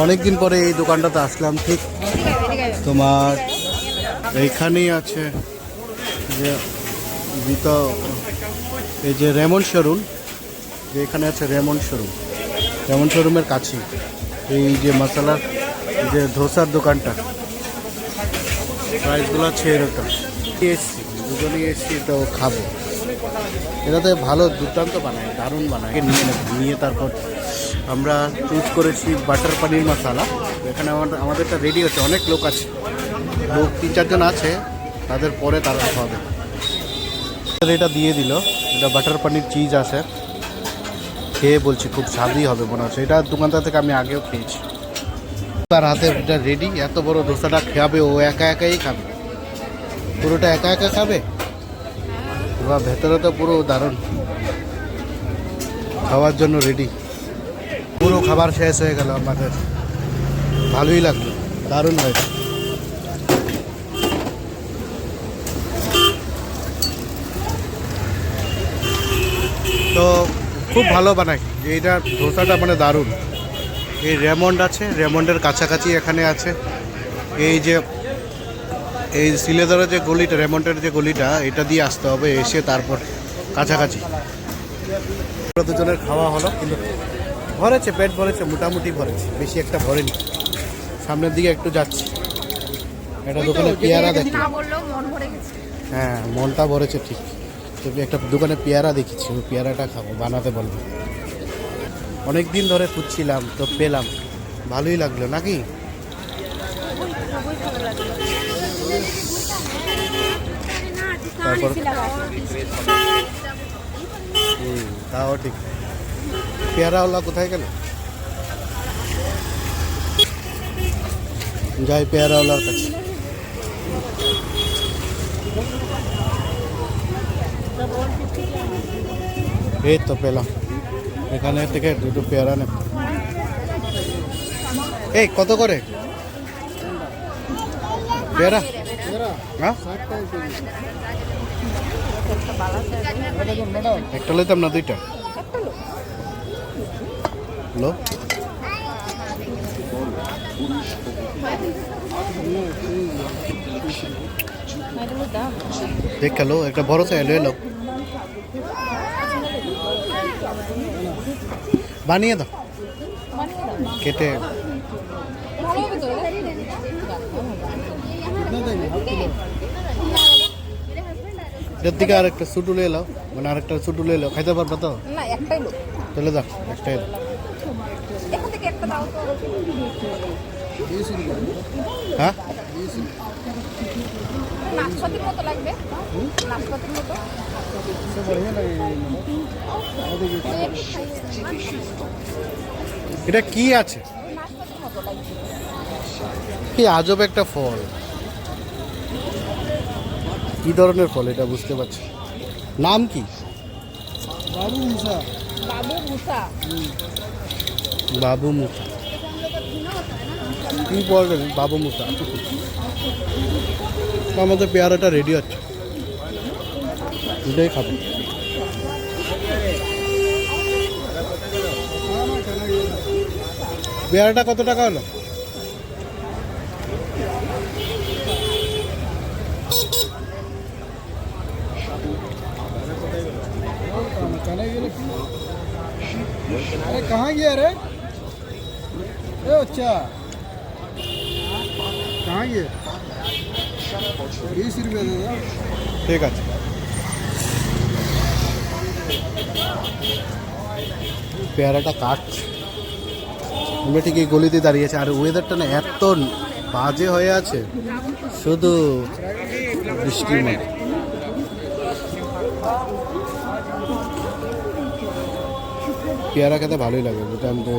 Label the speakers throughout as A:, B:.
A: অনেকদিন পরে এই দোকানটাতে আসলাম, ঠিক তোমার এইখানেই আছে যে এই যে রেমন্ড শোরুম, যে এখানে আছে রেমন্ড শোরুমের কাছে এই যে মশলার যে ধোসার দোকানটা, প্রাইসগুলো আছে এরকম। এসছি দুজনেই এসছি, তো খাবো। এটাতে ভালো দুর্দান্ত বানায়, দারুণ বানায়। নিয়ে নেব, নিয়ে তারপর আমরা চুজ করেছি বাটার পনির মশলা। এখানে আমাদেরটা রেডি হচ্ছে, অনেক লোক আছে, লোক 3-4 জন আছে, তাদের পরে তারা খাবে। এটা দিয়ে দিল, এটা বাটার পনির চিজ আছে, খেয়ে বলছি খুব স্বাদই হবে মনে হচ্ছে। এটা দোকানটা থেকে আমি আগেও খেয়েছি। তার হাতে এটা রেডি, এত বড় দোসাটা খাবে ও একা একাই খাবে, পুরোটা একা একা খাবে। বা ভেতরে তো পুরো দারুণ, খাওয়ার জন্য রেডি। পুরো খাবার শেষ হয়ে গেল আমাদের, ভালোই লাগলো, দারুণ হয়েছে। তো খুব ভালো বানায় যে এটা ধোসাটা, মানে দারুণ। এই রেমন্ড আছে, রেমন্ডের কাছাকাছি এখানে আছে এই যে এই সিলেদারের যে গলিটা, রেমন্ডের যে গলিটা, এটা দিয়ে আসতে হবে, এসে তারপর কাছাকাছি। দুজনের খাওয়া হলো, কিন্তু ভরেছে, পেট ভরেছে, মোটামুটি ভরেছে, বেশি একটা ভরেনি। সামনের দিকে একটু যাচ্ছি, একটা দোকানে পেয়ারা দেখি। হ্যাঁ, মনটা ভরেছে ঠিক। একটা দোকানে পেয়ারা দেখেছি, ওই পেয়ারাটা খাবো, বানাতে বলবো। অনেক দিন ধরে খুঁজছিলাম, তো পেলাম, ভালোই লাগলো নাকি। তারপর তাও ঠিক। পেয়ারাওয়ালা কোথায় গেল? যাই পেয়ারাওয়ালার কাছে। এই তো পেলাম, এখানে থেকে দুটো পেয়ারা নেব। এই কত করে পেয়ারা? হ্যাঁ, একটা লইতাম না, দুইটা লো। দেখ খেলো, একটা বড় সাইজ এলো, বানিয়ে দাও কেটে। এর দিকে আর একটা ছোটো নিয়ে এলো, মানে আরেকটা ছোটো নিয়ে এলো, খাইতে পারবা তো? তাহলে দাও, একটাই দাও। হ্যাঁ, এটা কি আছে? কি আজব একটা ফল, কি ধরনের ফল এটা বুঝতে পারছি। নাম কি? বাবু মুসা। বাবু মুসা কি বলবেন? বাবু মুসা। আমাদের পেয়ারাটা রেডি আছে, এটাই খাবো। পেয়ারাটা কত টাকা হলো? अरे कहाँ गया रे? अच्छा, कहाँ गया? 20 रुपये दे दो। ठीक है, পেয়ারাটা কাটছে। আমরা ঠিক এই গলিতে দাঁড়িয়ে আছে, আর ওয়েদারটা না এত বাজে হয়ে আছে, শুধু বৃষ্টির মধ্যে। পেয়ারা খেতে ভালোই লাগে, বুঝলাম তো।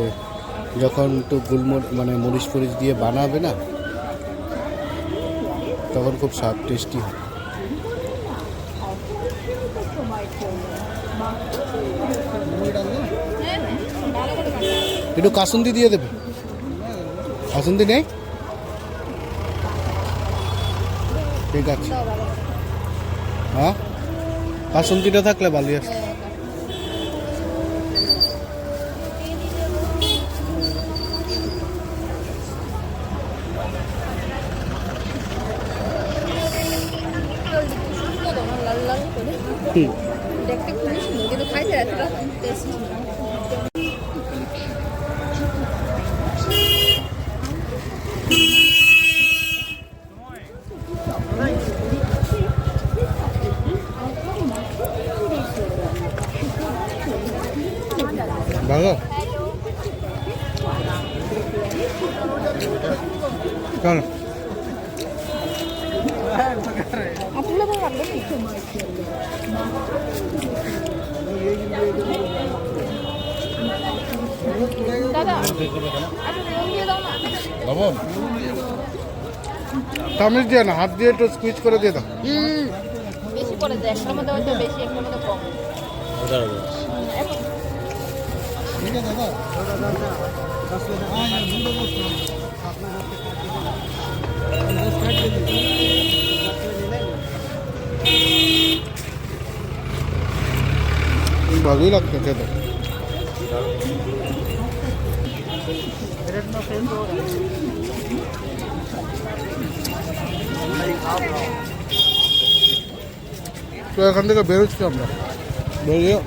A: যখন একটু মানে মরিচ ফরিচ দিয়ে বানাবে না, তখন খুব স্বাদ, টেস্টি হয়। একটু কাসুন্দি দিয়ে দেবে। কাসুন্দি নেই? ঠিক আছে, হ্যাঁ, কাসুন্দিটা থাকলে ভালোই আছে।
B: দেখতে খুবই সুন্দর, কিন্তু খাইতে এতটা টেস্ট।
A: ভালো চলো
B: আপনারা তো রাখবেন দাদা, আপনি নুন দিয়ে দাও না।
A: লবণ চামচ দিয়ে না, হাত দিয়ে একটু স্কুইজ করে দিয়ে দাও।
B: বেশি করে দেয়, একটার মধ্যে হয়তো বেশি, একটার মধ্যে কম।
A: ভালোই লাগছে খেতে। তো এখান থেকে বেরোচ্ছি আমরা, বেরিয়ে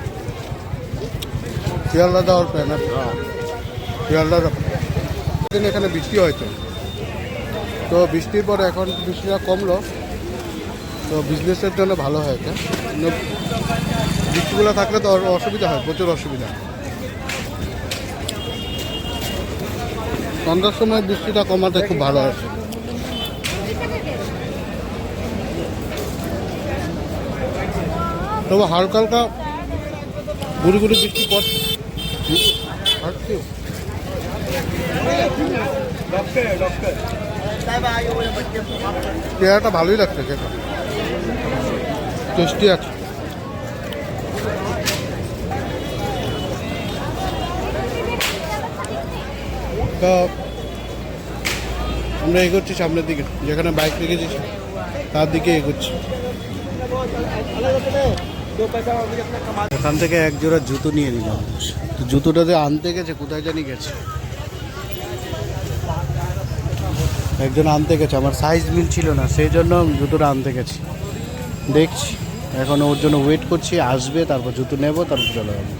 A: শিয়ালদা যাওয়ার প্ল্যান আছে। শিয়ালদা দিন এখানে বৃষ্টি হয়েছে, তো বৃষ্টির পরে এখন বৃষ্টিটা কমলো, তো বিজনেসের জন্য ভালো হয়েছে। কিন্তু বৃষ্টিগুলো থাকলে তো অসুবিধা হয়, প্রচুর অসুবিধা। সন্ধ্যার সময় বৃষ্টিটা কমাতে খুব ভালো আছে। তবে হালকা হালকা গুড়ি গুড়ি বৃষ্টি পড়ছে। পেয়ারাটা ভালোই লাগছে খেতে, টেস্টি আছে। তো আমরা এগোচ্ছি সামনের দিকে, যেখানে বাইক রেখেছি তার দিকে এগোচ্ছি। এখান থেকে এক জোড়া জুতো নিয়ে নিলাম, তো জুতোটা যে আনতে গেছে কোথায় জানি গেছে, একজন আনতে গেছে, আমার সাইজ মিলছিল না, সেই জন্য জুতোটা আনতে গেছি। দেখছি এখন ওর জন্য ওয়েট করছি, আসবে তারপর জুতো নেবো, তারপর চলে যাবো।